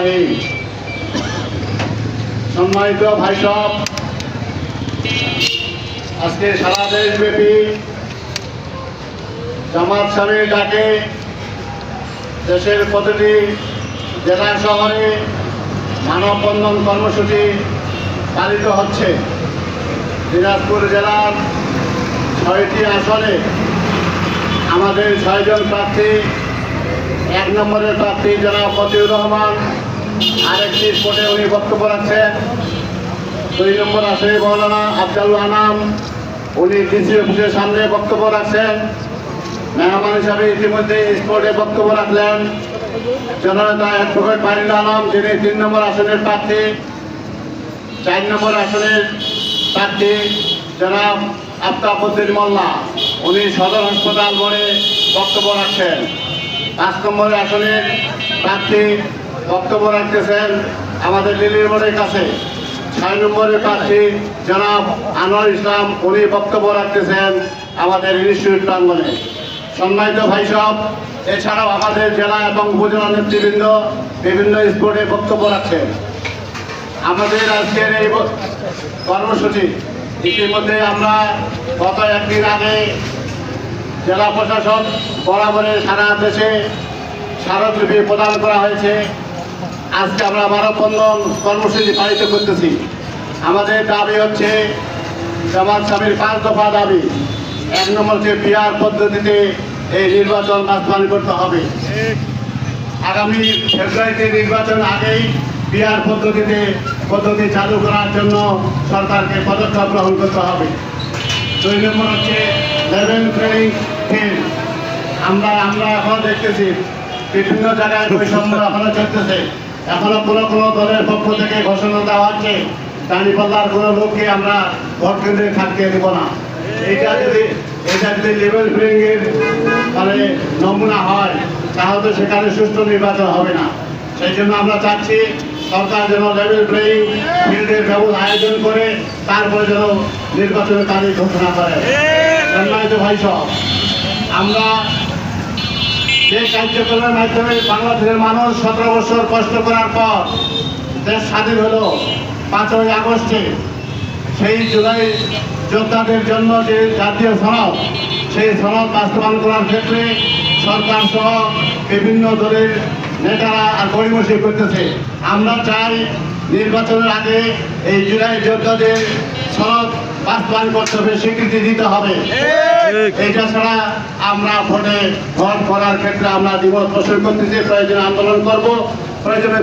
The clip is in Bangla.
রহিম। সম্মানিত ভাই সব, আজকে সারা দেশব্যাপী জামাত সাহেবের ডাকে দেশের প্রতিটি জেলা শহরে মানববন্ধন কর্মসূচি পালিত হচ্ছে। দিনাজপুর জেলার 6টি আসনে আমাদের 6 জন প্রার্থী, 1 নম্বরের প্রার্থী জনাব ফতিউর রহমান আরেকটি স্পটে উনি বক্তব্য রাখছেন। 2 নম্বর আসনে মৌলানা আফজাল আনাম উনি ডিসি অফিসের সামনে বক্তব্য রাখছেন। মেহমান হিসাবে ইতিমধ্যে স্পটে বক্তব্য রাখলেন জননেতা অ্যাডভোকেট মারিল আলম, যিনি 3 নম্বর আসনের প্রার্থী। 4 নম্বর আসনের প্রার্থী জনাব আফতাবউদ্দিন মোল্লা, উনি সদর হাসপাতাল মোড়ে বক্তব্য রাখছেন। 5 নম্বর আসনের প্রার্থী বক্তব্য রাখতেছেন আমাদের লিলির মোড়ের কাছে। 6 নম্বরের প্রার্থী জনাব আনোয়ার ইসলাম, উনি বক্তব্য রাখতেছেন আমাদের ইনস্টিটিউট প্রাঙ্গণে। সম্মানিত ভাই সব, এছাড়াও আমাদের জেলা এবং উপজেলা নেতৃবৃন্দ বিভিন্ন স্পটে বক্তব্য রাখছেন। আমাদের আজকের এই কর্মসূচি ইতিমধ্যে আমরা গত 1 দিন আগে জেলা প্রশাসন বরাবরের সারা দেশে স্মারকলিপি প্রদান করা হয়েছে। আজকে আমরা মানববন্ধন কর্মসূচি পালিত করতেছি। আমাদের দাবি হচ্ছে জামাত সাহেবের 5 দফা দাবি। 1 নম্বর হচ্ছে পিআর পদ্ধতিতে এই নির্বাচন বাস্তবায়ন করতে হবে। আগামী ফেব্রুয়ারিতে নির্বাচন আগেই পিআর পদ্ধতি চালু করার জন্য সরকারকে পদক্ষেপ গ্রহণ করতে হবে। 2 নম্বর হচ্ছে লেভেল প্লেয়িং ফিল্ড। আমরা এখন দেখতেছি বিভিন্ন জায়গায় বৈষম্য এখনো চলতেছে। এখনো কোনো দলের পক্ষ থেকে ঘোষণা দেওয়া হচ্ছে দাঁড়িপাল্লার কোনো লোককে আমরা ভোট কেন্দ্রে থাকতে দেব না। এটা যদি লেভেল প্লেয়িং এর মানে নমুনা হয় তাহলে সেখানে সুষ্ঠু নির্বাচন হবে না। সেই জন্য আমরা চাচ্ছি সরকার যেন লেভেল প্লেয়িং ফিল্ডের আয়োজন করে তারপরে যেন নির্বাচনের তারিখ ঘোষণা করে। সম্মানিত ভাই সব, আমরা যে কার্যক্রমের মাধ্যমে বাংলাদেশের মানুষ 17 বছর কষ্ট করার পর দেশ স্বাধীন হলো 5ই আগস্টে, সেই জুলাই যোদ্ধাদের জন্য যে জাতীয় সনদ, সেই সনদ বাস্তবায়ন করার ক্ষেত্রে সরকার সহ বিভিন্ন দলের নেতারা আর গড়িমসি করতেছে। আমরা চাই নির্বাচনের আগে এই জুলাই যোদ্ধাদের সনদ বাস্তবায়ন করতে হবে, স্বীকৃতি দিতে হবে। এটা ছাড়া আমরা ভোট করার ক্ষেত্রে আমরা দ্বিমত পোষণ করতেছি। প্রয়োজনে আন্দোলন করবো, প্রয়োজনে